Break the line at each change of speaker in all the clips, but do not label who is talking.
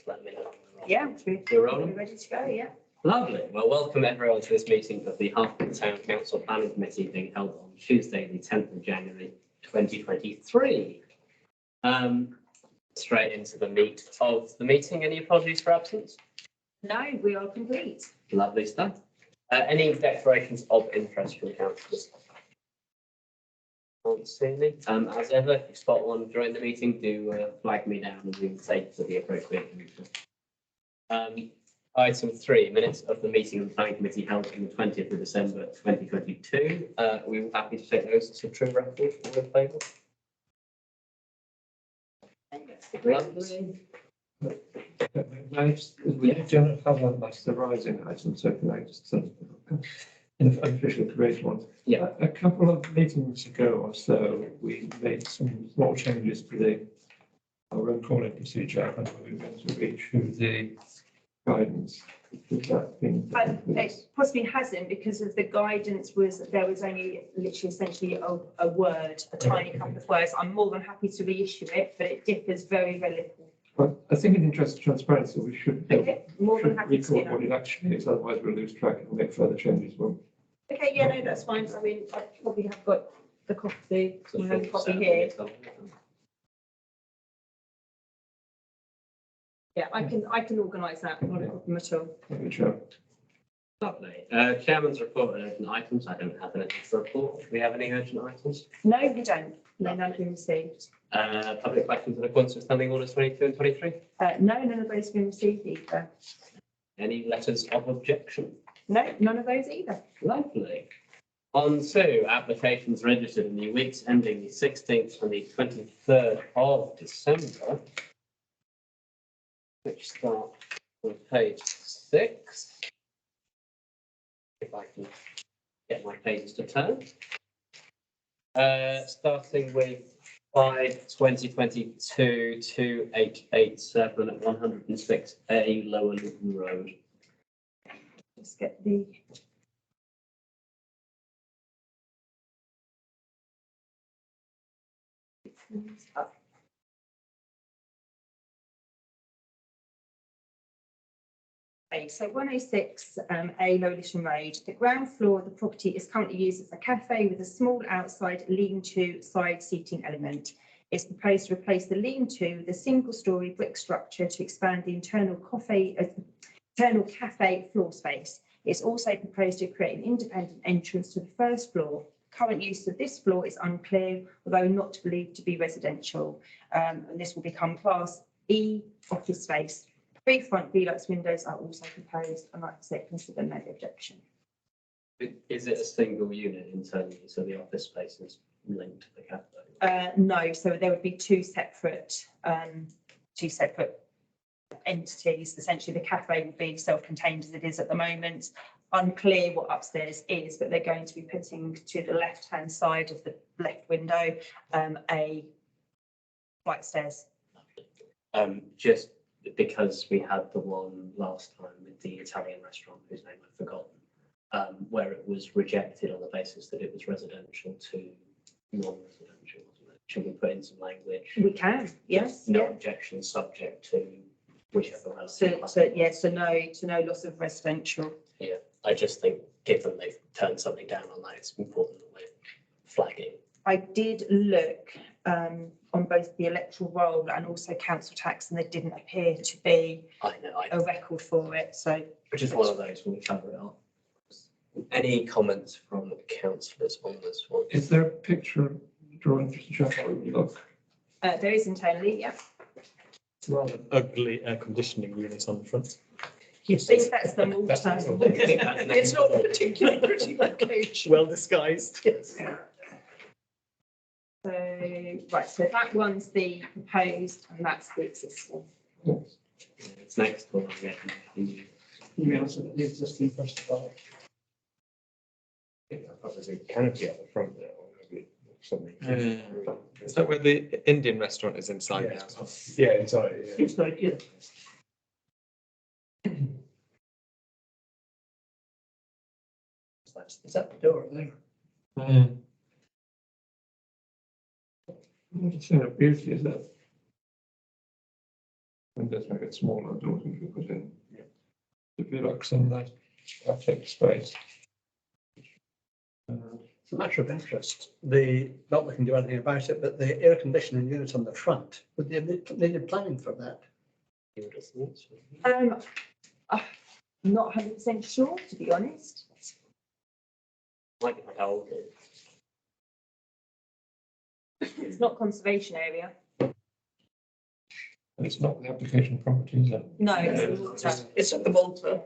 just let me know.
Yeah,
We're rolling.
ready to go, yeah.
Lovely. Well, welcome everyone to this meeting of the Hartlepool Town Council Planning Committee being held on Tuesday, the 10th of January, 2023. Straight into the meat of the meeting. Any apologies for absence?
No, we are complete.
Lovely stuff. Any declarations of interest from councillors? Can't see any. As ever, if you spot one during the meeting, do flag me down and we will take to the appropriate meeting. Item 3, minutes of the meeting of the planning committee held on the 20th of December 2022. We were happy to take those to true record. All in favour? Lovely.
We don't have that much the rising item, so can I just unofficially create one?
Yeah.
A couple of meetings ago or so, we made some small changes to our own calling procedure, and we were going to read through the guidance. Has that been?
It possibly hasn't, because of the guidance there was only literally essentially a word, a tiny couple of words. I'm more than happy to reissue it, but it differs very, very little.
Well, I think in the interest of transparency, we should
More than happy to do
record what it actually is, otherwise we'll lose track and make further changes. Well,
Okay, yeah, no, that's fine. I mean, I probably have got the copy, my own copy here. Yeah, I can organise that, not a problem at all.
thank you, Chair.
Lovely. Chairman's report and urgent items. I don't have anything to report. Do we have any urgent items?
No, we don't. No, none have been received.
Public questions in accordance with standing orders 22 and 23.
No, none of those have been received either.
Any letters of objection?
No, none of those either.
Lovely. On to applications registered in the weeks ending the 16th and the 23rd of December, which start on page 6. If I can get my pages to turn. Starting with 5/2022 2887 at 106A Lower Luton Road.
Just get the. Okay, so 106 A Lower Luton Road. The ground floor of the property is currently used as a cafe with a small outside lean-to side seating element. It's proposed to replace the lean-to with a single-storey brick structure to expand the internal cafe floor space. It's also proposed to create an independent entrance to the first floor. Current use of this floor is unclear, although not believed to be residential. And this will become Class E office space. 3 front Velux windows are also proposed, and like I said, consider no objection.
Is it a single unit internally, so the office space is linked to the cafe?
No, so there would be two separate entities. Essentially, the cafe would be self-contained as it is at the moment. Unclear what upstairs is, but they're going to be putting to the left-hand side of the left window a flight stairs.
Just because we had the one last time with the Italian restaurant, whose name I've forgotten, where it was rejected on the basis that it was residential to non-residential, wasn't it? Should we put in some language?
We can, yes.
No
yeah.
objection, subject to whichever one.
So no loss of residential.
Yeah, I just think given they've turned something down on that, it's important that we're flagging.
I did look on both the electoral roll and also council tax, and there didn't appear to be a record for it. So
which is one of those when we cover it up. Any comments from the councillors on this one?
Is there a picture drawing just to show how it would look?
there is internally, yeah.
It's a rather ugly air conditioning unit on the front.
I think that's the Malta.
It's
not a particularly pretty location.
Well disguised.
Yes. So, right, so that one's the proposed and that's the existing.
It's next door.
Yeah, so the existing first of all.
I thought there's a canopy at the front there, or maybe something.
Is that where the Indian restaurant is inside now?
Yeah, inside. Yeah.
It's like, yeah. Is that the door there? What a thing of beauty is that? windows make it smaller, doors can be put in. The Velux and the attic space.
It's a matter of interest. Not we can do anything about it, but the air conditioning unit on the front, would they needed planning for that?
I'm not 100% sure, to be honest.
Might be how old it is.
It's not conservation area.
And it's not the application property, is it?
No, it's
It's at the Volta.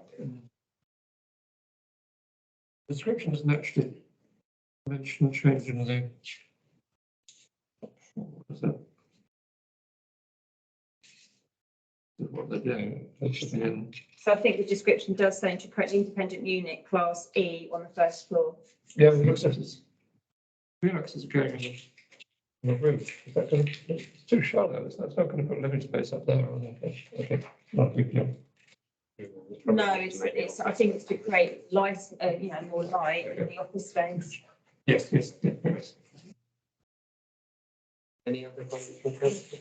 Description doesn't actually mention changing the. What is it? What they're doing, they're putting in.
So I think the description does say to create an independent unit, class E, on the first floor.
Yeah, it looks like it's. Velux is going in the roof. Is that going to, it's too shallow, it's not going to put living space up there, are they? Okay, not a big deal.
No, it's, I think it's to create light, more light in the office space.
Yes, yes.
Any other comments from council?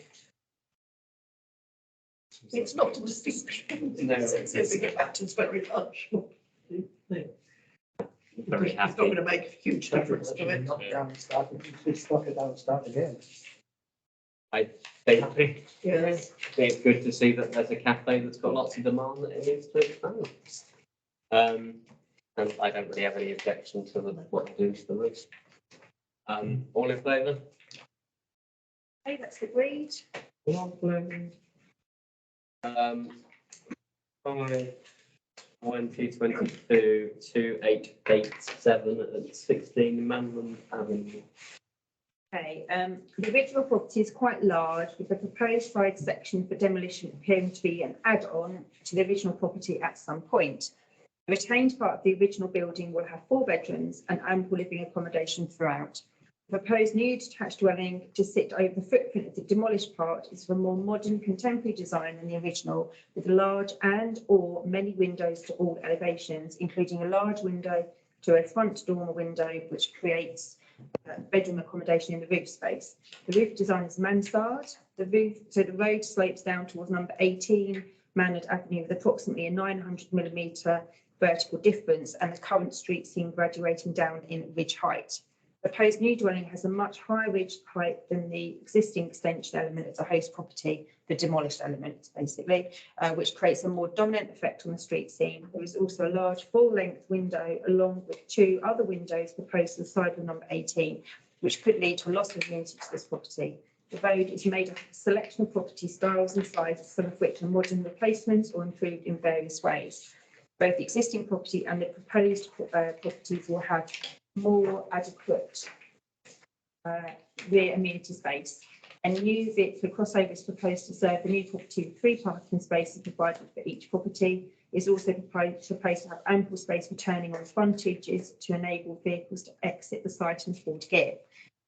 It's not a distinction.
No.
It says it matters very much.
Very
It's
happy.
not going to make a huge difference to it.
Knock down and start, just knock it down and start again.
Think
Yes.
it's good to see that there's a cafe that's got lots of demand that it needs to expand. And I don't really have any objection to what they do to the roof. All in favour?
Okay, that's agreed.
Lovely. 2022 2887 at 16 Manland Avenue.
Okay, the original property is quite large, with the proposed side section for demolition appearing to be an add-on to the original property at some point. The retained part of the original building will have 4 bedrooms and ample living accommodation throughout. The proposed new detached dwelling to sit over the footprint of the demolished part is of a more modern contemporary design than the original, with large and/or many windows to all elevations, including a large window to a front dormer window, which creates bedroom accommodation in the roof space. The roof design is mansard. The road slopes down towards number 18 Manard Avenue with approximately a 900mm vertical difference, and the current street scene graduating down in ridge height. The proposed new dwelling has a much higher ridge height than the existing extension element of the host property, the demolished element, basically, which creates a more dominant effect on the street scene. There is also a large full-length window along with 2 other windows proposed to the side of number 18, which could lead to a loss of immunity to this property. The road is made up of a selection of property styles and sizes, some of which are modern replacements or improved in various ways. Both the existing property and the proposed properties will have more adequate rear amenity space. A new vehicle crossover is proposed to serve the new property with 3 parking spaces provided for each property. It is also proposed to have ample space for turning on frontages to enable vehicles to exit the site in 4th gear.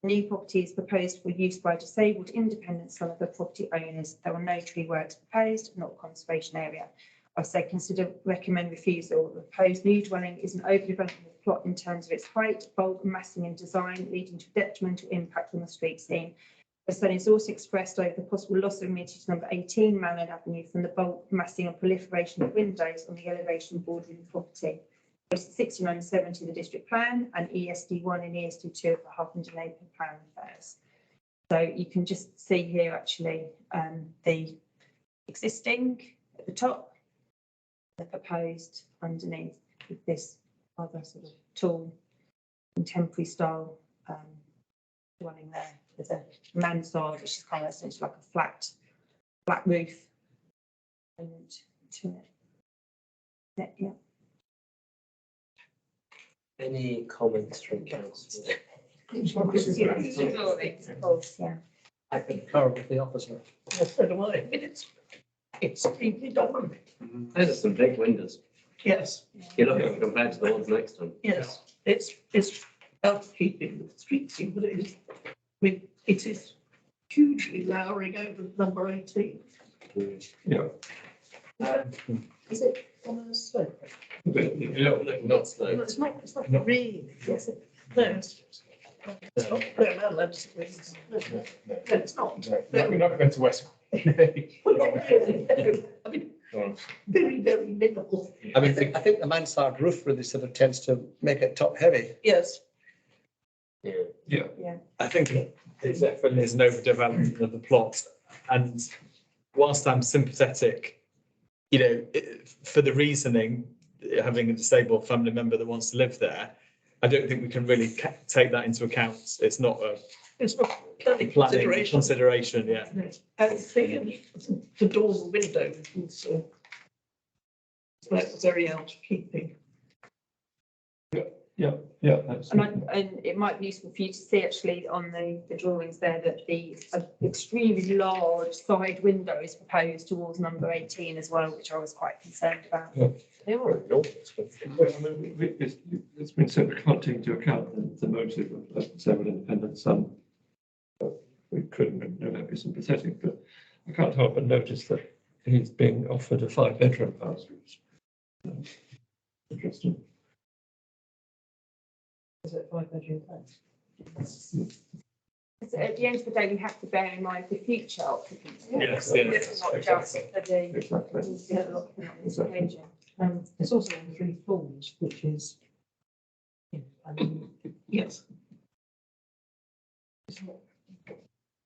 The new property is proposed for use by disabled independent son of the property owners. There are no tree works proposed, not conservation area. I say recommend refusal. The proposed new dwelling is an overdevelopment plot in terms of its height, bulk, massing and design, leading to detrimental impact on the street scene. Concern is also expressed over the possible loss of immunity to number 18 Manland Avenue from the bulk, massing and proliferation of windows on the elevation bordering the property. 6970 the district plan and ESD1 and ESD2 of the Harpenden Neighbourhood Plan Affairs. So you can just see here actually the existing at the top, the proposed underneath with this other sort of tall contemporary style dwelling there. There's a mansard, which is kind of essentially like a flat roof. And to it. Yeah.
Any comments from council?
Of course, yeah.
I concur with the officer. Yes, so do I. I mean, it's extremely dominant.
Those are some big windows.
Yes,
You look at it compared to the ones next to them.
yes, it's out of keeping with the street scene, but it is, I mean, it is hugely lowering over number 18.
Yeah.
Is it on a slope?
A bit, yeah.
Not slow.
No, it's not really, is it? No, It's not clear now, that's, no, it's not.
No, we're not going to West.
Well, not really, no. I mean,
Go on.
very, very minimal.
I mean,
I think the mansard roof really sort of tends to make it top heavy.
Yes,
Yeah.
I think it definitely is an overdevelopment of the plot. And whilst I'm sympathetic, you know, for the reasoning, having a disabled family member that wants to live there, I don't think we can really take that into account. It's not a
it's not planning
planning
consideration.
consideration, yeah.
And the doors and windows was, that was very out of keeping.
Yeah, that's.
And it might be useful for you to see actually on the drawings there that the extremely large side window is proposed towards number 18 as well, which I was quite concerned about.
They are enormous.
Well, I mean, it's been said we can't take into account the motive of several independent son. We could no doubt be sympathetic, but I can't help but notice that he's being offered a 5-bedroom house, which is interesting.
Is it 5-bedroom house?
So at the end of the day, we have to bear in mind the future occupants.
Yes,
It's not just for the
Exactly.
the other occupant on this
Exactly.
occasion.
It's also on 3 floors, which is, I mean,
Yes.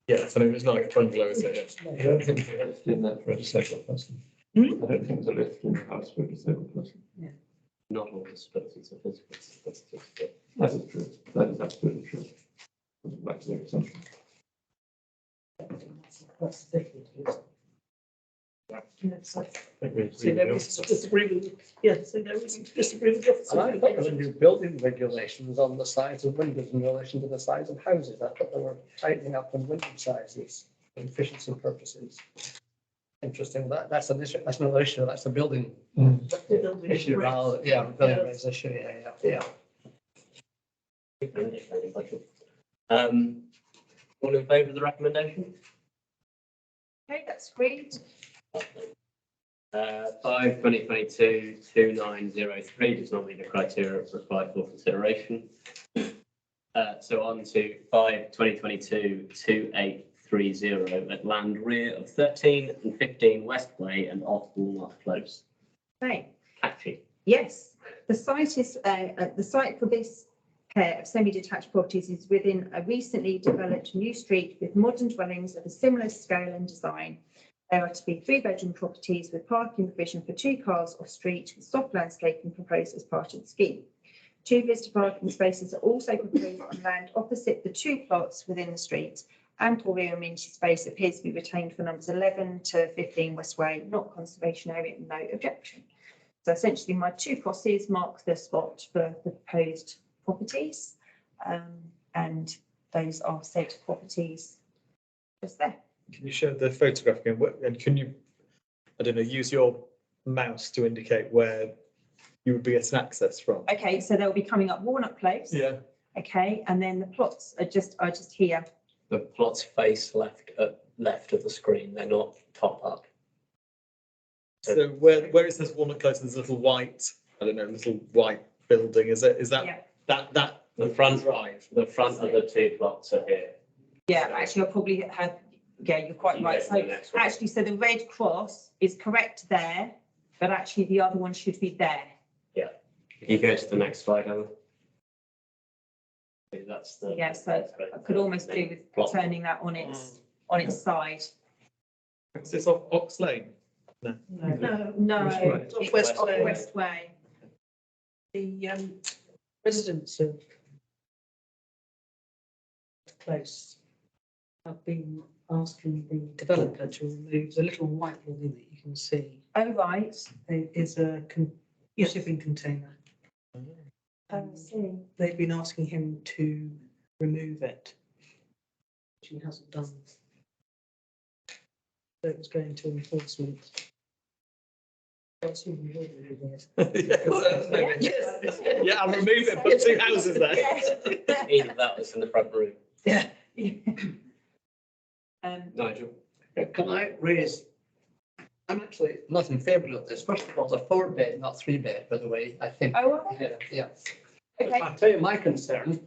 Yeah, so it's not like a bungalow, is it?
I don't think there's a lift in that for a disabled person.
Hmm?
I don't think there's a lift in the house for a disabled person.
Not all disabilities are physical disabilities.
That is true. That is absolutely true. Back to the assumption.
that's the difference.
So there was disagree with, yes, so there was disagree with.
And I thought there were new building regulations on the size of windows in relation to the size of houses. I thought they were tightening up on window sizes for efficiency purposes. Interesting, that's an issue, that's another issue, that's a building issue, rather, yeah, building regs issue, yeah.
All in favour of the recommendation?
Okay, that's great.
2022-2903 does not meet the criteria required for consideration. So on to 2022-2830 at land rear of 13 and 15 West Way and off Walnut Close.
Okay.
Catchy.
Yes, the site is, the site for this pair of semi-detached properties is within a recently developed new street with modern dwellings of a similar scale and design. There are to be 3-bedroom properties with parking provision for 2 cars off street with soft landscaping proposed as part of the scheme. 2 visitor parking spaces are also proposed on land opposite the 2 plots within the street. Ample rear amenity space appears to be retained for numbers 11 to 15 West Way, not conservation area, no objection. So essentially my 2 crosses mark the spot for the proposed properties, and those are said properties just there.
Can you show the photograph again? And can you, I don't know, use your mouse to indicate where you would be getting access from?
Okay, so they'll be coming up Walnut Close.
Yeah.
Okay, and then the plots are just here.
The plots face left of the screen, they're not top up.
So where it says Walnut Close, there's a little white, I don't know, little white building, is it? Is
Yeah.
that
The front
drive?
The front of the 2 plots are here.
Yeah, actually, I'll probably have, yeah, you're quite right.
The
So
next one.
actually, so the red cross is correct there, but actually the other one should be there.
You go to the next slide, Emma. That's the.
Yeah, so I could almost do with
Plot.
turning that on its side.
Is this off Ox Lane?
No,
No,
West Way.
it's on West Way.
West Way.
the residents of Close have been asking the developer to remove the little white building that you can see.
Oh, right.
It is a shipping container.
I see.
They've been asking him to remove it, which he hasn't done. So it was going to enforcement. I assume you will be removing it.
Yes.
Yeah, I'll remove it, put 2 houses there.
Either that was in the front room.
Yeah.
Nigel?
Can I raise? I'm actually not in favour of this. First of all, it's a 4-bed, not 3-bed, by the way, I think.
Oh, okay.
Yeah.
Okay.
I'll tell you my concern.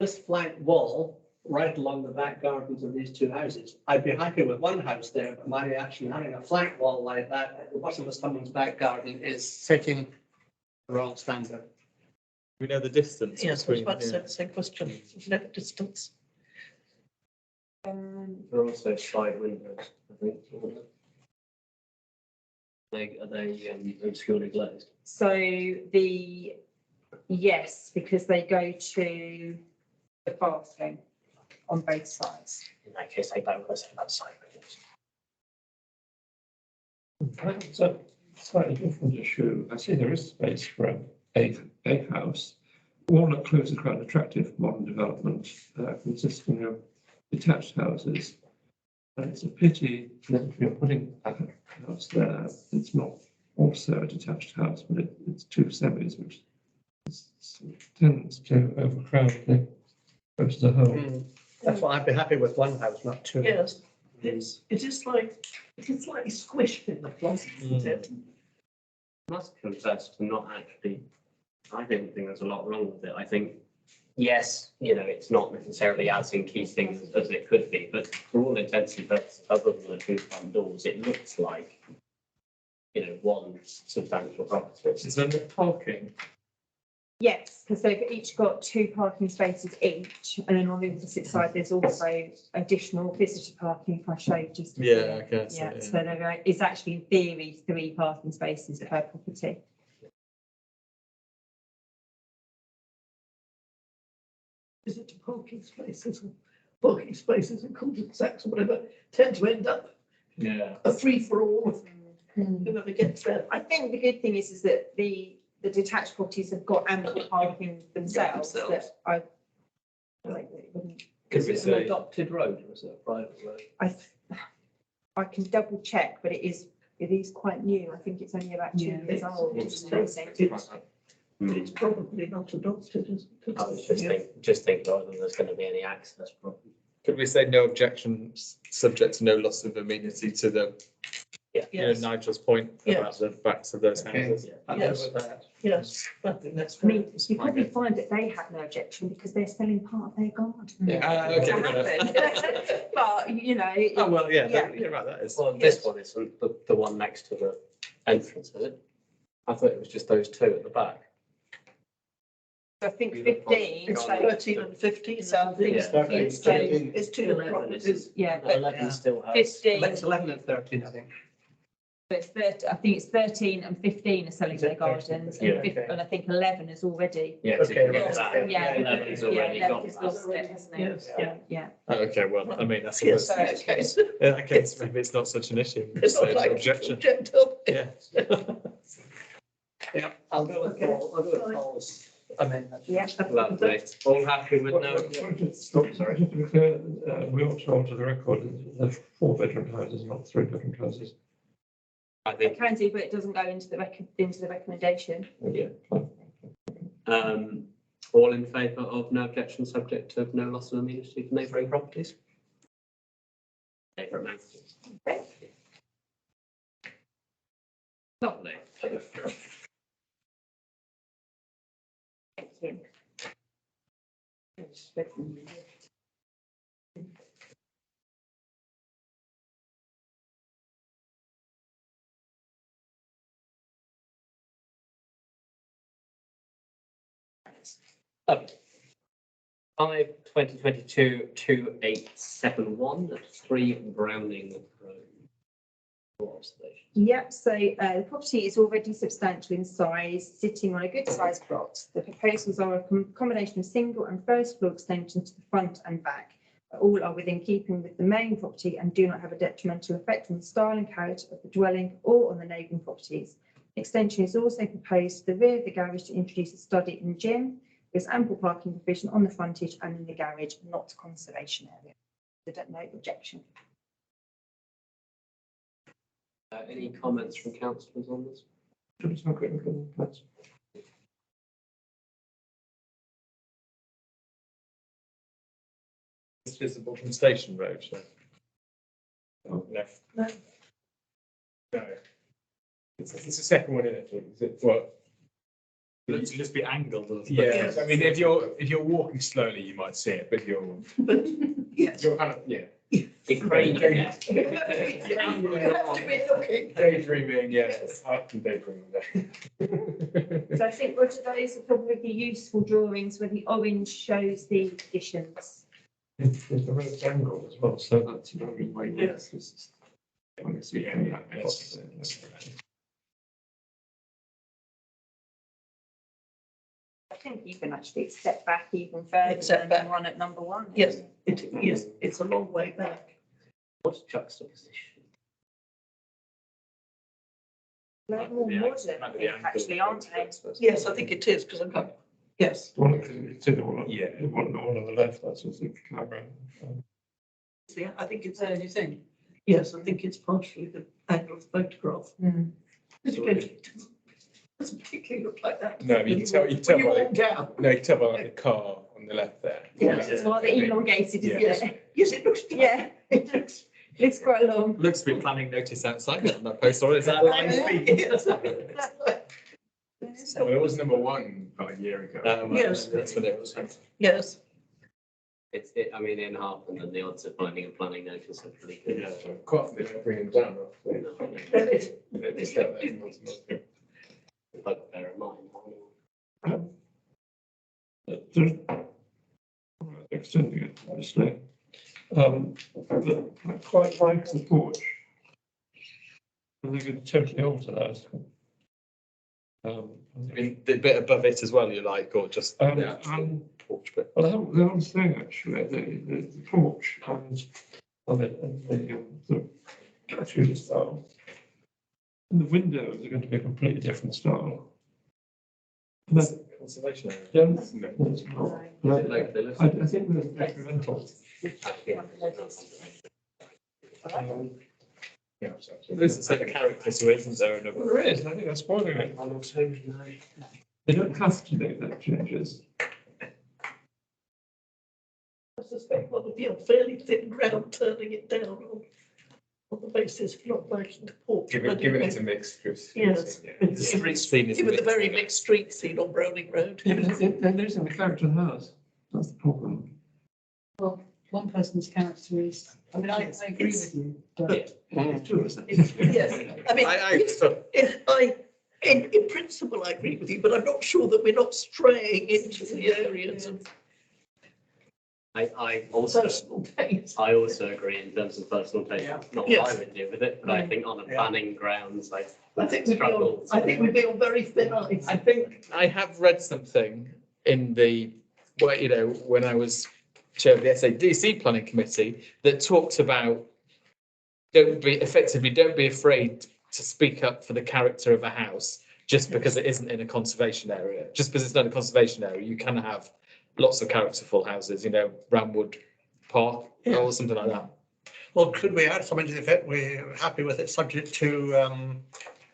this flank wall right along the back gardens of these two houses. I'd be happy with one house there, but my reaction, having a flank wall like that at the bottom of someone's back garden is setting the wrong standard.
We know the distance
Yes, I was
between.
about to say
yeah.
the same question, net distance.
There are also side windows, I think. aren't there? Are they obscurely glazed?
So yes, because they go to the bathroom on both sides.
In that case, they don't go about side windows.
So slightly different issue. I see there is space for a house. Walnut Close is quite an attractive modern development consisting of detached houses. And it's a pity that if you're putting a house there, it's not also a detached house, but it's two semis, which tends to overcrowd the house as a whole.
That's why I'd be happy with one house, not two.
Yes, it is slightly squished in the front, isn't it?
I must confess to not actually, I don't think there's a lot wrong with it. I think, yes, it's not necessarily as in keeping as it could be, but for all intents and purposes, other than the two front doors, it looks like, one substantial property.
Is there no parking?
Yes, because they've each got 2 parking spaces each, and then on the opposite side, there's also additional visitor parking, if I show you just.
Yeah, okay.
Yeah, so there is actually in theory 3 parking spaces per property.
Is it parking spaces and cul-de-sacs or whatever tend to end up
Yeah.
a free-for-all, whoever gets there.
I think the good thing is that the detached properties have got ample parking themselves, that I like, it wouldn't.
Is it an adopted road or is it a private road?
I can double check, but it is quite new. I think it's only about 2
Yeah.
years old.
It's-
So
It's probably not adopted, is it?
I was just thinking whether there's going to be any access problem.
Could we say no objections, subject to no loss of amenity to the,
Yes,
Nigel's point about
Yes.
the backs of those
Okay.
houses?
I'm
Yes.
good with that.
yes, I think that's.
I mean, you probably find that they have no objection because they're selling part of their garden.
Okay. fair enough.
But,
Oh, well, yeah,
Yeah.
you're right, that is.
Well, this one isn't the one next to the entrance, is it? I thought it was just those two at the back.
I think 15,
It's
so,
13 and 15, so I think
Yeah.
it's two properties.
yeah,
But 11 still has.
15,
It's 11 and 13, I think.
but 30, I think it's 13 and 15 are selling their gardens,
Yeah.
and I think 11 is already.
Yeah, 'cause if you
Okay,
look at
right.
that,
Yeah.
11's already
Yeah,
got
11 is
that.
lost it, hasn't it?
Yes.
Yeah.
Okay, well, I mean, that's,
Yes,
in
in that case.
that case, maybe it's not such an issue.
It's not
Say
like
objection.
object up.
Yeah.
Yeah, I'll go with
Okay.
Paul, I'll go with Paul's amendment.
Yeah.
Lovely. All happy with no?
Sorry, just to be clear, we also alter the record, the 4-bedroom houses, not 3-bedroom houses.
I
It
think,
can do, but it doesn't go into the recommendation.
yeah. All in favour of no objection, subject to no loss of amenity to neighbouring properties? Favourite matters. Lovely.
Thank you.
Lovely. 5/2022/2871 at 3 Browning Road. For observation.
Yep, so the property is already substantial in size, sitting on a good sized plot. The proposals are a combination of single and first floor extensions to the front and back. All are within keeping with the main property and do not have a detrimental effect on the style and character of the dwelling or on the neighbouring properties. Extension is also proposed to the rear of the garage to introduce a study and gym. There's ample parking provision on the frontage and in the garage, not conservation area. No objection.
Any comments from councillors on this?
Just have a quick look at the plans.
It's visible from Station Road, so.
Oh.
No.
No.
No. It's the second one in it, is it? What?
Looks to just be angled.
Yeah, I mean, if you're walking slowly, you might see it, but if you're,
But, yes.
you're kind of, yeah.
You're craning your neck.
You have to be looking.
Daydreaming, yeah, it's hard to daydream there.
So I think both of those are probably useful drawings where the orange shows the additions.
It's a road angle as well, so that's not really way.
Yes.
I want to see any of that.
I think you can actually step back even further
Step
than
back.
the one at number one.
Yes, yes, it's a long way back.
What's juxtaposition?
They're more modern, actually, aren't they?
Yes, I think it is, because I've got, yes.
One of the, one,
Yeah.
one on the left, that's just the camera.
See, I think it's,
So do you think?
yes, I think it's partially the angle of the photograph. It doesn't particularly look like that.
No, you can tell,
When you
by,
walk down,
no, you can tell by like the car on the left there.
Yes.
It's rather elongated, isn't
Yes.
it?
yes, it looks.
Yeah.
It looks.
Looks quite long.
Looks to be planning notice outside on that post, or is that line speed?
Yes.
Well, it was number one about a year ago.
Yes.
That's what it was.
Yes,
I mean, in Harpen, and the odds of finding a planning notice are pretty good.
Yeah, so quite a bit of bringing them down. It's got that.
But bear in mind.
Extending it, obviously. But I quite like the porch. I think it's totally alter that.
I mean, the bit above it as well, you like, or just the actual porch bit?
Well, the whole thing actually, the porch and of it and the sort of catchy style. And the windows are going to be a completely different style. And I
Conservation area.
don't,
No.
it's not.
Is
But
it like the
I think there's detrimental.
Yeah, so.
There's a set of characters who isn't there in a.
Well, there is, I think that's spoiling it. They don't have to make that changes.
I suspect one would be on fairly thin ground turning it down on the basis of not liking the porch.
Given it's a mixed use.
Yes.
The street scene is.
Given the very mixed street scene on Browning Road.
Yeah, but they're losing the character of the house. That's the problem.
Well, one person's character is, I mean, I agree with you, but
It's two of us.
Yes, I mean, in principle, I agree with you, but I'm not sure that we're not straying into the areas of
I also
taste.
agree in terms of personal taste, not what I
Yes.
would do with it, but I think on a planning grounds, I
I think we'd be on,
struggle.
I think we'd be on very thin ice.
I think I have read something in the, well, you know, when I was chair of the SADC planning committee that talked about don't be afraid to speak up for the character of a house just because it isn't in a conservation area. Just because it's not a conservation area, you can have lots of characterful houses, you know, Ramwood Park or something like that.
Well, could we add something to the effect we're happy with it, subject to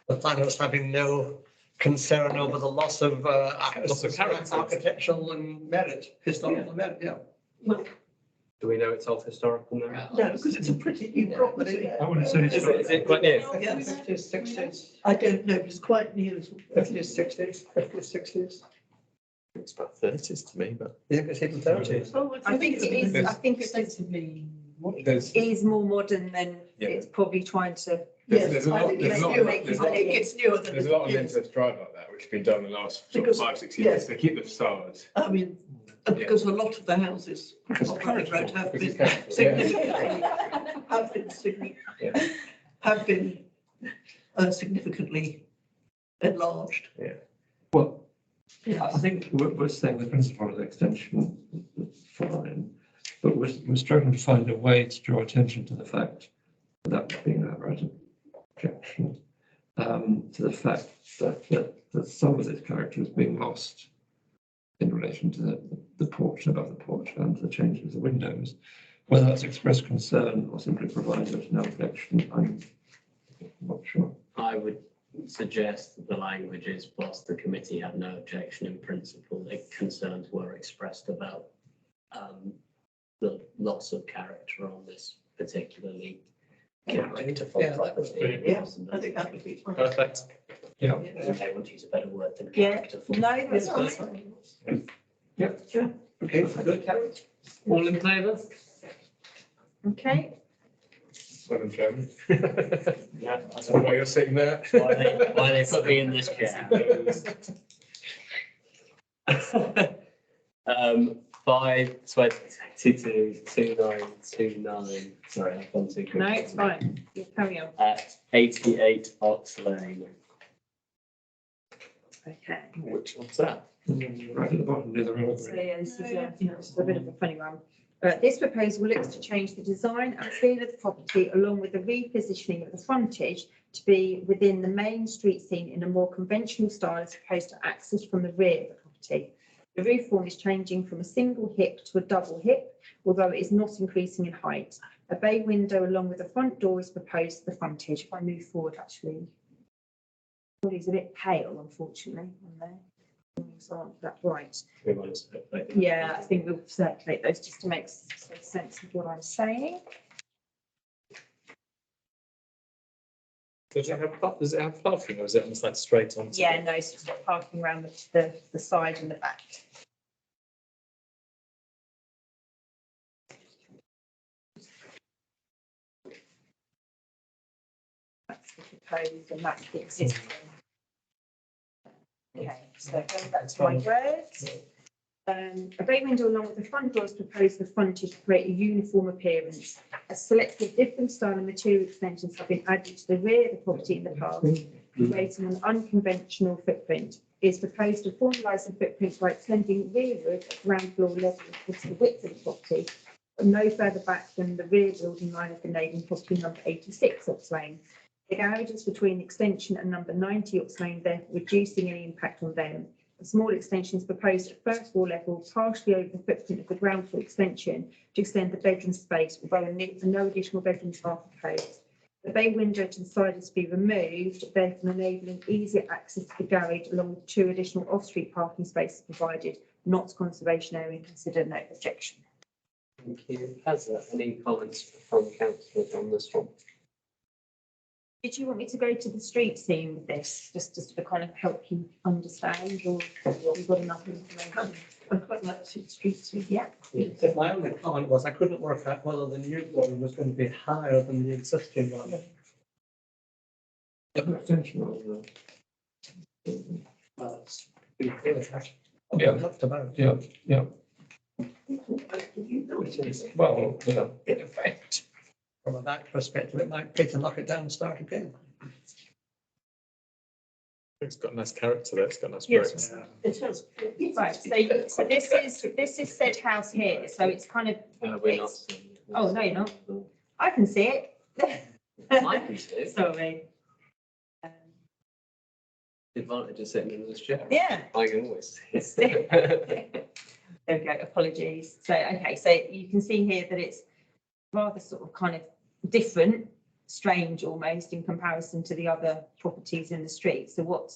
the planners having no concern over the loss of
character.
architectural and merit, historical merit, yeah.
Well,
Do we know it's of historical merit?
no, because it's a pretty new property.
I wouldn't say it's.
Is it quite near?
Yes.
50s, 60s,
I don't know, it's quite new.
50s, 60s, 50s, 60s.
It's about 30s to me, but.
You think it's even 30s?
Oh,
I think it is, I think it's
extensively, what
There's,
is more modern than
Yeah.
it's probably trying to.
Yes,
there's a
I
lot-
think
there's
it's
a lot-
newer.
there's a
I
lot-
think it's newer than.
there's a lot of
it is.
Linford Drive like that, which has been done in the last sort of
Because-
5-6
yes.
years. They keep the facades.
I mean, because a lot of the houses on Browning Road have
Because
been
it's characterful,
significantly,
Yeah.
have been significantly enlarged.
Well, I think we're saying the principle of the extension is fine, but we're struggling to find a way to draw attention to the fact, without being an outright objection, to the fact that some of this character is being lost in relation to the porch, above the porch, and the change of the windows. Whether that's expressed concern or simply provided no objection, I'm not sure.
I would suggest that the language is, whilst the committee had no objection in principle, the concerns were expressed about the loss of character on this particularly
Yeah,
I need to
Yeah,
follow
that was
that.
yes, I think that would be fine.
Perfect.
Yeah,
I want to use a better word than
Yeah.
character.
No, that's
Yes,
fine.
Okay, good.
All in favour?
Okay,
Madam Chairman.
Yeah.
That's why you're sitting there.
Why they put me in this chair. 5/22/2929. Sorry, I've gone too quick.
no, it's fine. You carry on.
At 88 Ox Lane.
Okay.
Which one's that?
right at the bottom, there's a road.
So yeah, this is a bit of a funny one. This proposal looks to change the design and feel of the property along with the repositioning of the frontage to be within the main street scene in a more conventional style as opposed to access from the rear of the property. The roof form is changing from a single hip to a double hip, although it is not increasing in height. A bay window along with the front door is proposed to the frontage. If I move forward, actually. It's a bit pale, unfortunately, on there. Things aren't that bright. Yeah, I think we'll circulate those just to make sense of what I'm saying.
Does it have parking or is it almost like straight on?
Yeah, no, it's just parking around the side and the back. That's the proposed and that's the existing. Okay, so going back to my words. A bay window along with the front door is proposed the frontage to create a uniform appearance. A selection of different style and material extensions have been added to the rear of the property in the past, creating an unconventional footprint. It is proposed to formalise the footprint by extending rearward at ground floor level to the width of the property, but no further back than the rear building line of the neighbouring property number 86 Ox Lane. The garage is between the extension and number 90 Ox Lane, therefore reducing any impact on them. A small extension is proposed at first floor level, partially over the footprint of the ground floor extension to extend the bedroom space, although no additional bedrooms are proposed. The bay window to the side is to be removed, therefore enabling easier access to the garage along with 2 additional off-street parking spaces provided, not conservation area, consider no objection.
Thank you. Has there any comments from councillors on this one?
Did you want me to go to the street scene with this, just to kind of help you understand, or you've got enough information?
I'd quite like to see the streets.
Yeah.
If my only comment was I couldn't work out whether the new one was going to be higher than the existing one.
Extension of the-
Well, it's been clear,
Yeah.
looked about.
Yeah, yeah,
You know it is.
well, yeah.
In effect.
From a back perspective, it might take to knock it down and start again.
It's got a nice character there. It's got nice
Yes,
bricks.
it has.
Right, so this is said house here, so it's kind of,
We're not.
Oh, no, you're not. I can see it.
I can see it.
Sorry.
The advantage of sitting in this chair.
Yeah.
I can always see it.
There we go, apologies. So, okay, so you can see here that it's rather sort of kind of different, strange almost in comparison to the other properties in the street. So what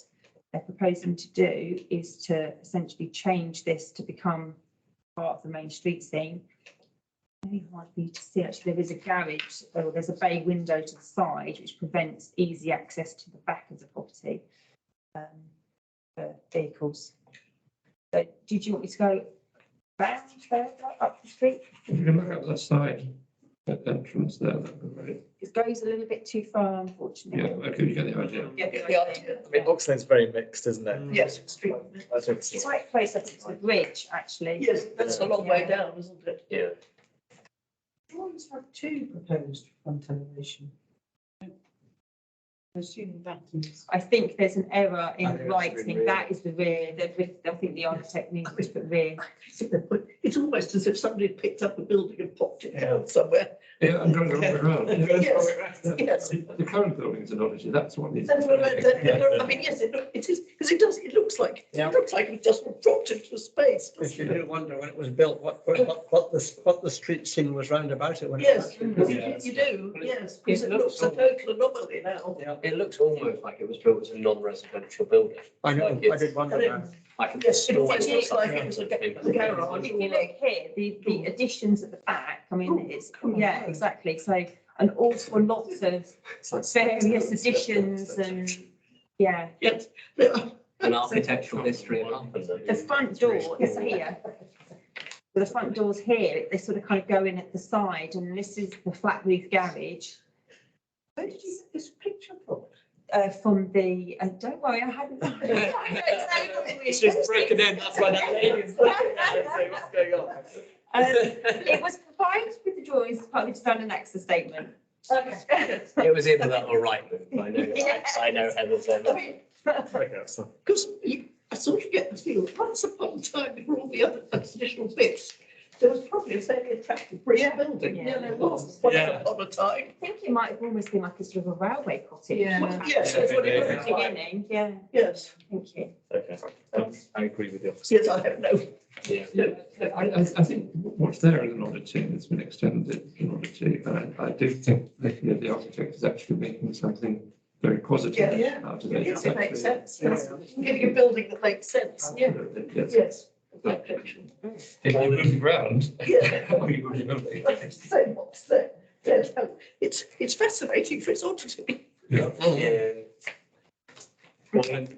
they're proposing to do is to essentially change this to become part of the main street scene. Very hard for you to see, actually, there is a garage, or there's a bay window to the side which prevents easy access to the back of the property for vehicles. So did you want me to go round further up the street?
If you can look at the side entrance there, that'd be great.
It goes a little bit too far, unfortunately.
Yeah, okay, you get the idea.
I mean, Oxlane's very mixed, isn't it?
Yes, extreme.
I think it's-
It's quite close up to the bridge, actually.
Yes, that's a long way down, isn't it?
Yeah.
Drawings have 2 proposed front elevation. I assume that is.
I think there's an error in
I think it's
writing.
rear.
That is the rear. I think the architect needs to put rear.
It's almost as if somebody picked up a building and popped it down somewhere.
Yeah, I'm going the wrong way around.
Yes, yes.
The current building's an oddity, that's what needs.
That's what I mean, yes, it is, because it looks like it just dropped into space.
If you do wonder when it was built, what the street scene was round about it when it
Yes,
was.
you do, yes, because it looks a total anomaly now.
Yeah,
It looks almost like it was built as a non-residential building.
I know,
Like
I did wonder that.
Like a
Yes, it almost
store.
looks like it was a garage.
If you look here, the additions at the back, I mean,
Oh,
it's,
come on.
yeah, exactly. So and also lots of various additions and, yeah.
Yes, there are.
An architectural history of Upham.
The front door is here. The front doors here, they sort of kind of go in at the side, and this is the flat roof garage.
Where did you get this picture from?
From the, don't worry, I hadn't.
It's just broken in, that's why that lady's looking at it, saying, what's going on?
It was provided with the drawings as part of the design and access statement.
It was either that or right move. I know Heather's
I
there.
mean,
Okay, so.
because I sort of get the feeling, once upon a time, before all the other additional bits, there was probably a fairly attractive brick building.
Yeah.
There was, once
Yeah.
upon a time.
I think it might have almost been like a sort of a railway cottage.
Well, yes,
That's what it was
Yeah.
at the beginning, yeah,
yes,
thank you.
Okay.
I agree with the officer.
yes, I have no.
Yeah.
Yeah, I think what's there is an oddity and it's been extended an oddity. And I do think that the architect is actually making something very positive
Yeah.
out of it.
Yes, it makes sense.
Yeah.
Giving a building that makes sense, yeah,
Absolutely, yes.
yes.
If you move ground,
Yeah.
how are you going to build
So what's there? There's no- It's fascinating for its oddity.
Yeah.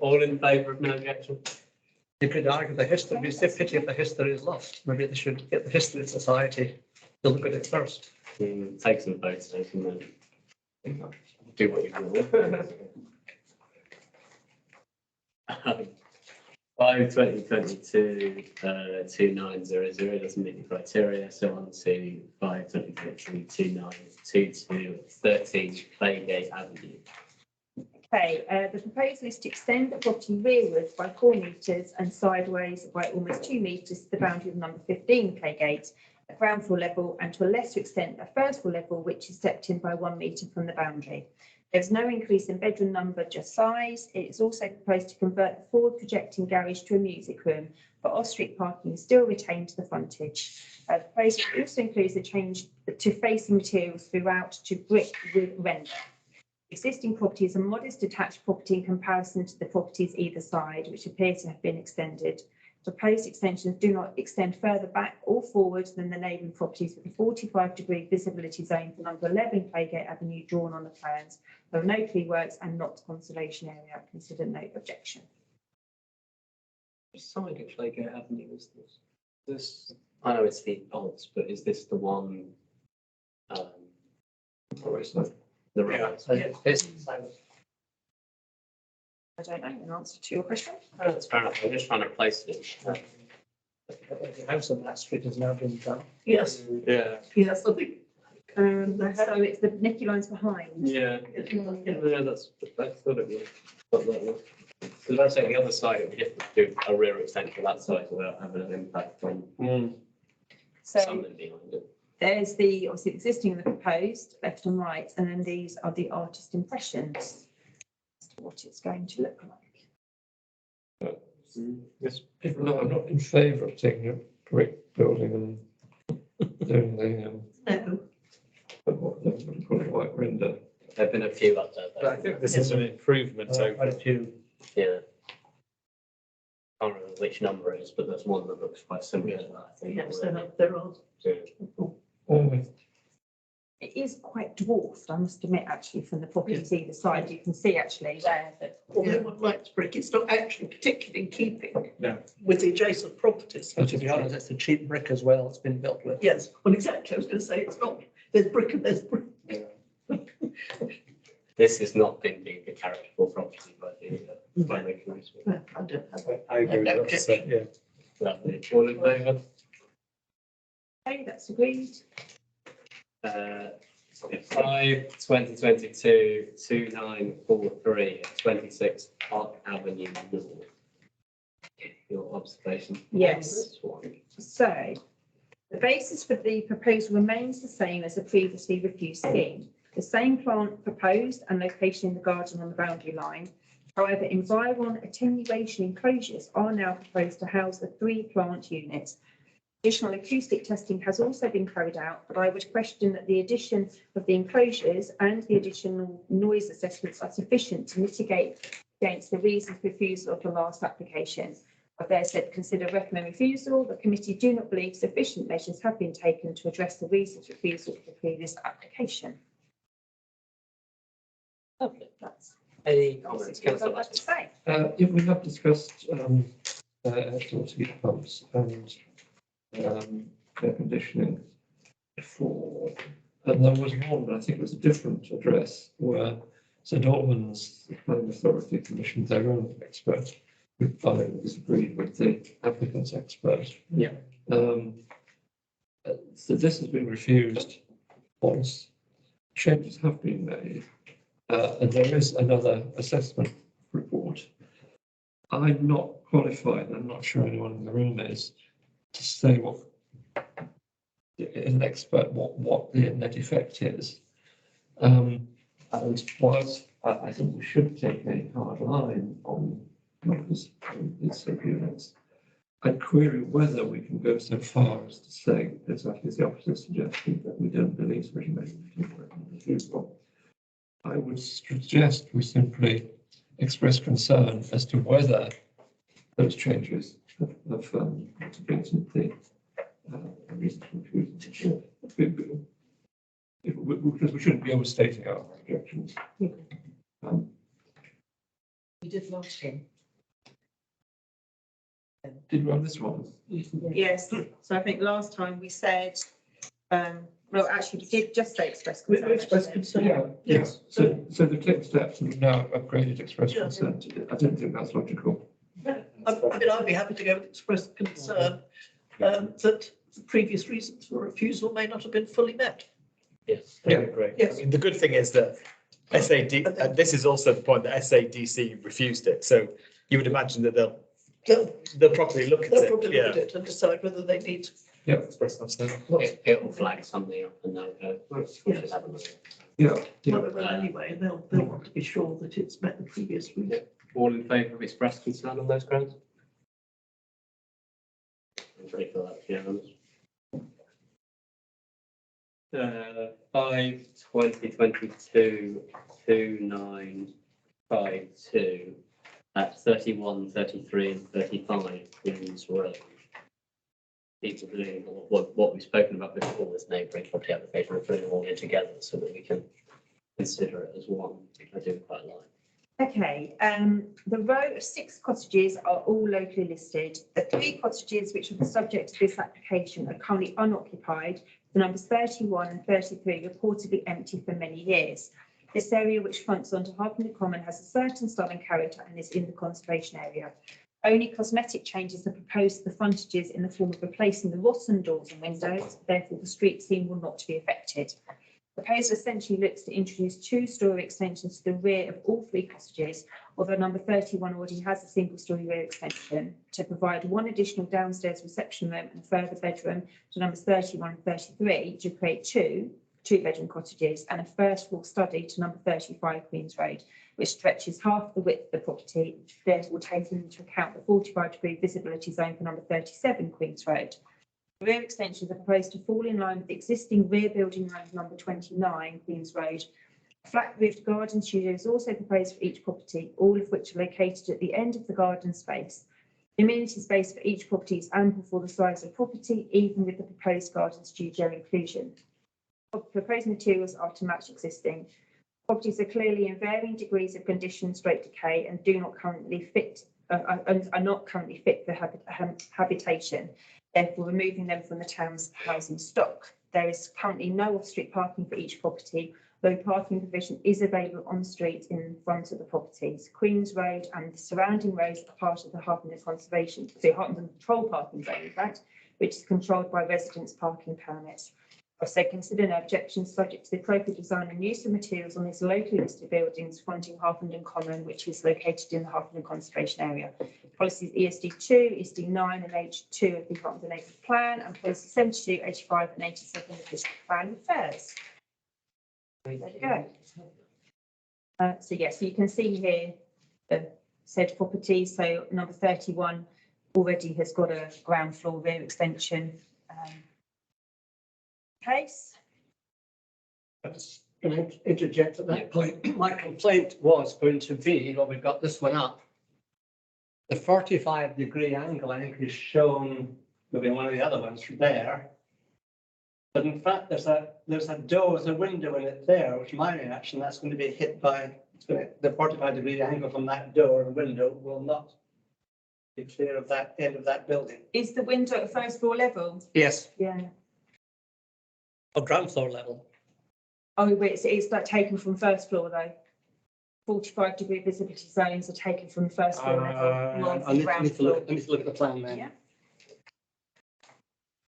All in favour of no objection?
You could argue the history, it's a pity if the history is lost. Maybe they should get the History Society to look at it first.
Take some photos and then do what you will. 5/2022, 2900 doesn't meet the criteria, so on to 5/2022, 2922, 13 Playgate Avenue.
Okay, the proposal is to extend the property rearwards by 4 metres and sideways by almost 2 metres to the boundary of number 15 Playgate at ground floor level, and to a lesser extent at first floor level, which is stepped in by 1 metre from the boundary. There's no increase in bedroom number, just size. It is also proposed to convert the forward projecting garage to a music room, but off-street parking is still retained to the frontage. The proposal also includes a change to facing materials throughout to brick with render. Existing property is a modest detached property in comparison to the properties either side, which appear to have been extended. Proposed extensions do not extend further back or forward than the neighbouring properties, with a 45-degree visibility zone for number 11 Playgate Avenue drawn on the plans. There are no tree works and not conservation area. Consider no objection.
Which side of Playgate Avenue is this?
This, I know it's the odds, but is this the one?
Or is that?
The right.
I don't know an answer to your question.
That's fair enough. I'm just trying to place it.
The house on that street has now been done.
Yes,
Yeah.
yes, I think.
So it's the Nicky lines behind.
Yeah. Yeah, that's, I thought it was. But that was. Because that's like the other side, it would be difficult to do a rear extension of that side without having an impact on
So
something behind it.
there's the obviously existing and the proposed, left and right, and then these are the artist impressions as to what it's going to look like.
Yes, no, I'm not in favour of taking a brick building and doing the,
No,
what you call it, white render.
There've been a few up there.
But I think this is an improvement
Quite
over.
a few.
Yeah. Can't remember which number it is, but there's one that looks quite similar to that, I think.
yes, there are.
Yeah.
It is quite dwarfed, I must admit, actually, from the properties either side. You can see actually there that
Although one likes brick, it's not actually particularly in keeping
No.
with the adjacent properties.
And to be honest, it's a cheap brick as well. It's been built with.
Yes, well, exactly, I was going to say, it's not, there's brick and there's brick.
This has not been deemed a characterful property by the commission.
No, I don't have.
I agree with the officer, yeah.
Lovely. All in favour?
okay, that's agreed.
5/2022, 2943, 26 Park Avenue North. Your observation?
Yes.
This one.
So the basis for the proposal remains the same as the previously refused scheme. The same plant proposed and location in the garden on the boundary line. However, environ attenuation enclosures are now proposed to house the 3 plant units. Additional acoustic testing has also been carried out, but I would question that the addition of the enclosures and the additional noise assessments are sufficient to mitigate against the reasons for refusal of the last application. I've there said consider recommend refusal. The committee do not believe sufficient measures have been taken to address the reasons for refusal for the previous application.
Lovely.
That's
Any comments,
basically what I'd
councillor
like to say.
Yeah, we have discussed air source heat pumps and air conditioning before. And there was one, I think it was a different address, where St Albans, the planning authority, commissioned their own expert, who finally disagreed with the applicant's expert.
Yeah.
So this has been refused once. Changes have been made, and there is another assessment report. I'm not qualified, and I'm not sure anyone in the room is, to say what, an expert, what the net effect is. And whilst I think we should take a hard line on numbers in these subunits, I query whether we can go so far as to say exactly as the opposite suggestion, that we don't believe so many people. I would suggest we simply express concern as to whether those changes have mitigated the reason for confusion. Because we shouldn't be overstating our objections.
We did last time.
Did we on this one?
Yes, so I think last time we said, well, actually, we did just say express
We
concern.
express
actually.
concern.
Yeah,
Yes.
So they've taken steps and now upgraded express
Yeah.
consent. I don't think that's logical.
I mean, I'd be happy to go with express concern that the previous reasons for refusal may not have been fully met.
Yes.
Yeah.
Great.
Yes.
I mean, the good thing is that SAD, and this is also the point that SADC refused it, so you would imagine that they'll probably look at
They'll
it.
probably look at it and decide whether they need.
Express concern.
It'll flag something up and they'll go. We should have a look.
Yeah, yeah.
Well, anyway, and they'll want to be sure that it's met the previous reason.
All in favour of express concern on those grounds? I'm pretty sure that's unanimous. 5/2022 2952 at 31, 33 and 35 Queen's Road. People doing what we've spoken about before, this neighbouring property application, we're putting them all in together so that we can consider it as one. I do quite like.
Okay, the row of 6 cottages are all locally listed. The 3 cottages which are the subject of this application are currently unoccupied. The numbers 31 and 33 reportedly empty for many years. This area, which fronts onto Harpenden Common, has a certain style and character and is in the conservation area. Only cosmetic changes are proposed to the frontages in the form of replacing the Rossum doors and windows. Therefore, the street scene will not be affected. The proposal essentially looks to introduce 2-storey extensions to the rear of all 3 cottages, although number 31 already has a single-storey rear extension, to provide 1 additional downstairs reception room and a further bedroom to numbers 31 and 33 to create 2 2-bedroom cottages and a first-floor study to number 35 Queen's Road, which stretches half the width of the property, therefore taking into account the 45-degree visibility zone for number 37 Queen's Road. The rear extensions are proposed to fall in line with the existing rear building line of number 29 Queen's Road. A flat-roofed garden studio is also proposed for each property, all of which are located at the end of the garden space. The amenity space for each property is ample for the size of property, even with the proposed garden studio inclusion. Proposed materials are to match existing. Properties are clearly in varying degrees of condition / decay and do not currently fit are not currently fit for habitation, therefore removing them from the town's housing stock. There is currently no off-street parking for each property, though parking provision is available on street in front of the properties. Queen's Road and the surrounding roads are part of the Harpenden Conservation, the Harpenden Patrol Parking Zone, in fact, which is controlled by residents' parking permits. I've said consider no objections subject to the appropriate design and use of materials on these locally listed buildings fronting Harpenden Common, which is located in the Harpenden Conservation Area. Policies ESD2, ESD9 and H2 of the Harpenden Neighbourhood Plan and policy 72, 85 and 87 of the District Plan refers. There you go. So you can see here the said property. So number 31 already has got a ground floor rear extension. Case.
I was going to interject at that point. My complaint was going to be, well, we've got this one up. The 45-degree angle, I think, is shown maybe one of the other ones from there. But in fact, there's a door with a window in it there, which my reaction, that's going to be hit by The 45-degree angle from that door and window will not be clear of that end of that building.
Is the window at first floor level?
Yes.
Yeah.
Or ground floor level.
Oh, but it's like taken from first floor though. 45-degree visibility zones are taken from the first floor level. not from ground floor.
I need to look at the plan then.
Yeah.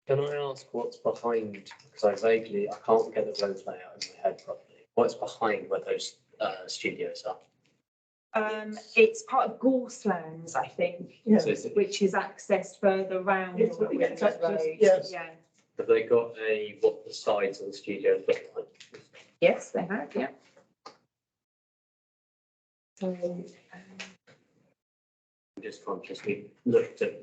Can I ask what's behind, because I can't get the road layout in my head properly. What's behind where those studios are?
It's part of Gorselands, I think,
Yeah.
So is it-
which is accessed further round.
Yes,
on
it's
Windsor
accessed,
Road.
yes.
Yeah.
Have they got what the sides of the studios look like?
Yes, they have, yeah. So,
I'm just conscious, we looked at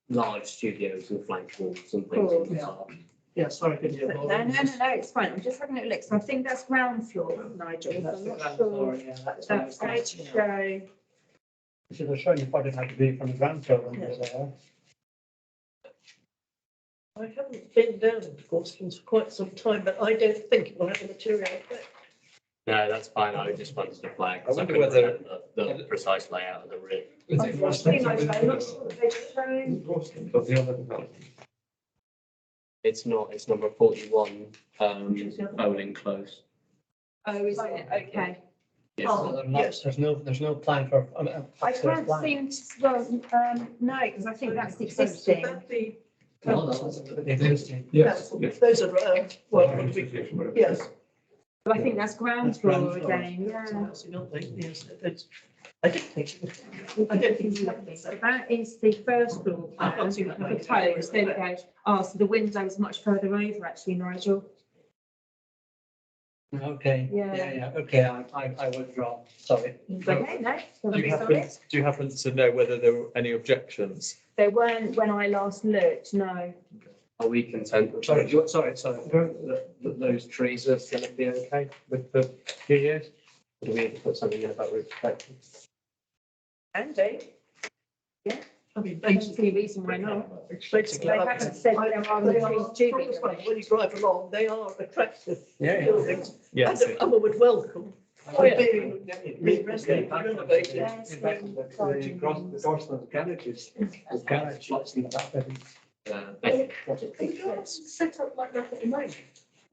large studios and flank walls and things.
Cool.
in the past.
Yeah, sorry, could you?
no, it's fine. I'm just having a look. So I think that's ground floor, Nigel. So
That's
I'm
the
not
ground
sure.
floor, yeah, that's what I was
That's going to
thinking.
show.
Should have shown you 45-degree from the ground floor window there.
I haven't been down into Gorslands for quite some time, but I don't think it will have a material effect.
No, that's fine, I just wanted to flag, because I
wonder
couldn't
whether-
remember the precise layout of the room.
Is
I'm
it
not sure, Nigel. I'm not sure what they're showing.
Boston, but the other development?
It's not, it's number 41, Bowling Close.
Oh, is it? Okay.
Yes.
Oh, yes.
There's no plan for.
I can't seem to, well, no, because I think that's existing.
That'd be-
Existing.
Yes, yes.
Those are, well, would be- yes.
But I think that's ground
That's ground
floor
floor.
again, yeah.
That's not the- yes, it's- I didn't think, I don't think it's.
So that is the first floor
I
plan,
can't see that.
proposed, there we go. Oh, so the window's much further over actually, Nigel.
Okay,
Yeah.
yeah, okay, I withdraw, sorry.
Okay, no, don't
Do
be
you
sorry.
happen to know whether there were any objections?
There weren't when I last looked, no.
Are we content?
Sorry.
Those trees are going to be okay with the studios? Do we need to put something in about roof protection?
And do.
I mean,
I don't see
basically,
a reason why not.
basically.
They haven't said there are
They
the
are,
trees too big.
when you drive along, they are attractive
Yeah, yeah.
buildings.
Yes.
And I would welcome.
Oh, yeah.
being renovated, renovated.
Yes,
The Gosland garages, the garage lots in the back.
They are set up like that at the moment,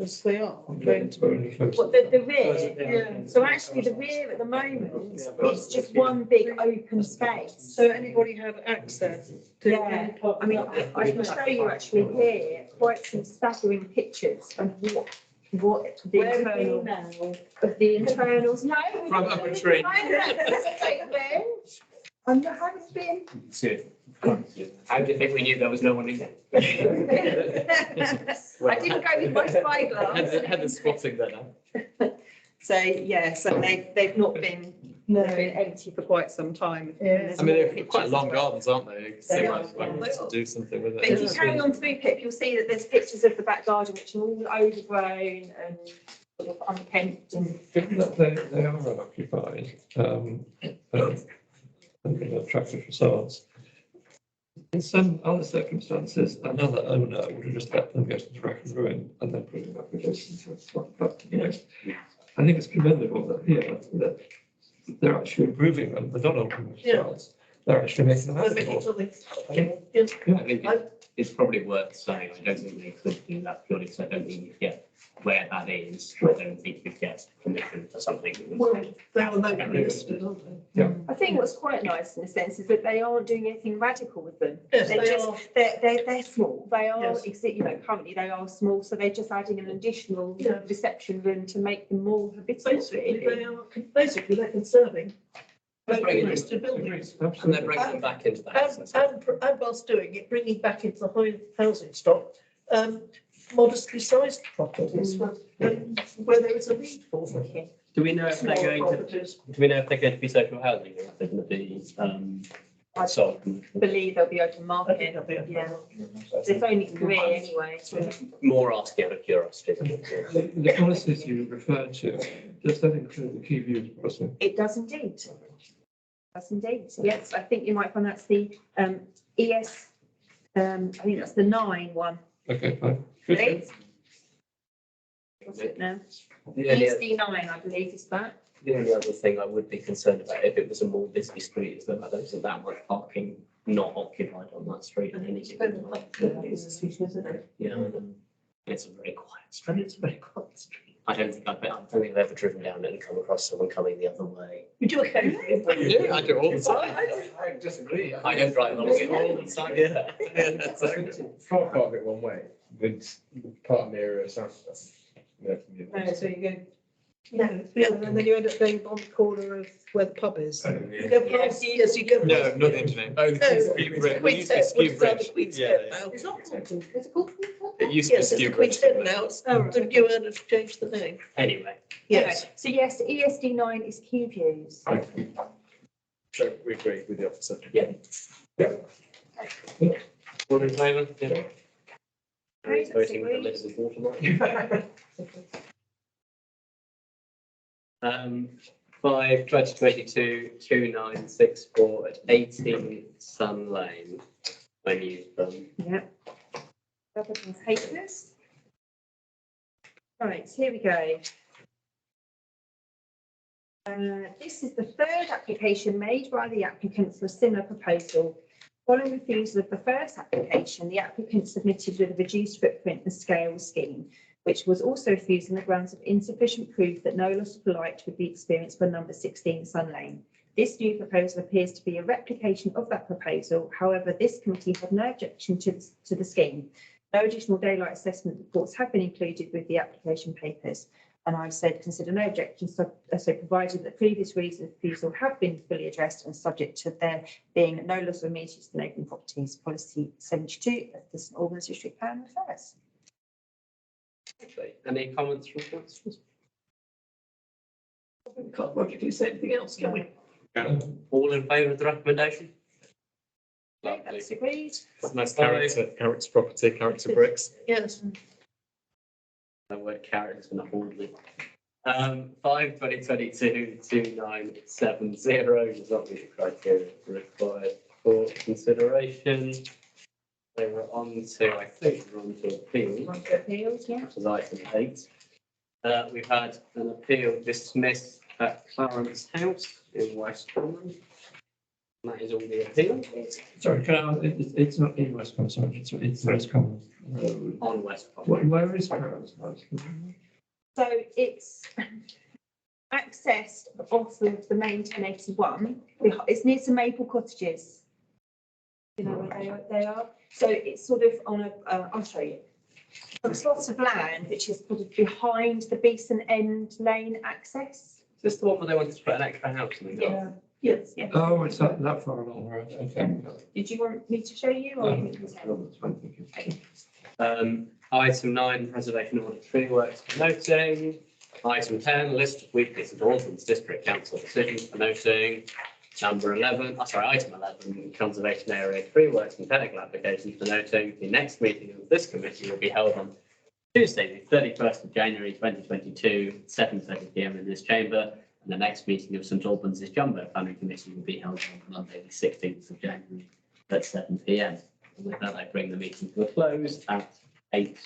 as they are.
It's very close.
What, the rear?
Yeah.
So actually the rear at the moment is just one big open space.
So anybody have access to?
Yeah, I mean, I can show you actually here quite some staggering pictures of what the internal of the internals. No.
From up a tree.
I'm not having been.
How do you think we knew there was no one in there?
I didn't go with my spyglass.
Had the spotting there now.
So, yeah, so they've not been, they've been empty for quite some time.
Yeah.
I mean, they're quite long gardens, aren't they? It
They
seems
are.
like one needs to do something with
But if you
it.
carry on through, Pip, you'll see that there's pictures of the back garden which are all overgrown and sort of unkempt and.
Given that they are unoccupied, and attractive facades. In some other circumstances, another owner would have just let them go to the wreck and ruin and then put it up adjacent to it. But, you know, I think it's commendable that here, that they're actually improving them, they're not opening facades. They're actually making them
They're making
habitable.
something. Yes.
I think it's probably worth saying, I don't think they could do that purely, because I don't think you get where that is. I don't think you get permission for something.
Well, they are locally listed, aren't they?
I think what's quite nice in a sense is that they aren't doing anything radical with them.
Yes,
They're
they
just,
are.
they're small, they are,
Yes.
you know, currently they are small, so they're just adding an additional
Yeah.
reception room to make them more habitable.
Basically,
really.
they're conserving
They're
locally
bringing
listed buildings.
And they're
Absolutely.
bringing them back into the house.
And whilst doing it, bringing back into the high housing stock, modestly sized properties where there is a need for them.
Do we know if they're
Small
going to,
properties.
do we know if they're going to be social housing or if they're going to be,
I
sold?
believe they'll be open
I think
market,
that'd be a-
yeah. There's only three anyway, so.
More asking out of curiosity.
The policies you referred to, does that include the key views policy?
It does indeed. Does indeed. Yes, I think you might find that's the ES, I think that's the 9 one.
Okay, fine.
Please. What's it now?
The only,
ESD 9, I believe, is that.
the only other thing I would be concerned about if it was a more busy street is that I don't see that much parking not occupied on that street at any given time. Yeah, it's a very quiet street.
It's a very quiet street.
I don't think I've ever driven down it and come across someone coming the other way.
We do occasionally.
Yeah, I do all the time.
I disagree.
I don't drive along it all the time.
Yeah, yeah, so-
Far part of it one way, with part near South.
Oh, so you go,
No,
and then you end up going on the corner of where the pub is.
you go past, yes, you go
No,
past.
not the engineer. Oh, the Skew Bridge. It used to be
Queen's
Skew
Head, what's
Bridge.
the Queen's
Yeah,
Head
yeah.
now?
It's not Fulton, is it called Fulton?
It used to be
Yes, it's
Skew
the
Bridge.
Queen's Head now, it's,
Oh, right.
the new owners changed the name.
Anyway,
Yes.
So yes, ESD 9 is Key Views.
So we agree with the officer.
all in favour? Yeah.
Okay,
Who's
that's
voting for
agreed.
Elizabeth Watermark? 5, 2022, 2964 at 18 Sun Lane. When you've
Yeah. Other than papers. Right, here we go. This is the third application made by the applicant for a similar proposal. Following refusal of the first application, the applicant submitted with a reduced footprint and scale scheme, which was also refused on the grounds of insufficient proof that no loss of light would be experienced by number 16 Sun Lane. This new proposal appears to be a replication of that proposal. However, this committee had no objection to the scheme. No additional daylight assessment reports have been included with the application papers. And I've said consider no objections, so provided that previous reasons of refusal have been fully addressed and subject to there being no loss of amenities to neighbouring properties. Policy 72 of the St Albans District Plan refers.
any comments from councillors?
We can't logically say anything else, can we?
All in favour of the recommendation?
Okay, that's agreed.
Nice character property, character bricks.
Yes.
The word carrot has been horribly. 5, 2022, 2970 does not meet the criteria required for consideration. They were on to, I think, we're on to appeal,
On to appeals, yeah.
which is item 8. We've had an appeal dismissed at Clarence House in West Common. And that is all the appeal
Sorry, it's not in West Common, sorry, it's West Common Road.
on West Common.
Where is Clarence House?
So it's accessed off of the main 1081. It's near some Maple Cottages. You know where they are? So it's sort of on a, I'll show you. A plot of land which is sort of behind the Beeson End Lane access.
Is this the one where they wanted to put an extra house in the garden?
Yes.
Yeah.
Oh, it's that far along the road, okay.
Did you want me to show you or? you can tell?
Item 9, preservation order tree works for noting. Item 10, list of weekly St Albans District Council decisions for noting. Number 11, item 11, conservation area tree works and technical applications for noting. The next meeting of this committee will be held on Tuesday, the 31st of January 2022, 7:30 p.m. in this chamber. And the next meeting of St Albans Jumbo Planning Committee will be held on Monday, the 16th of January at 7 p.m. And with that, I bring the meeting to a close at 8:19.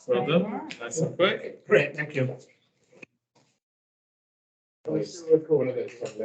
Well done. Nice and quick.
Great, thank you. I still record of it from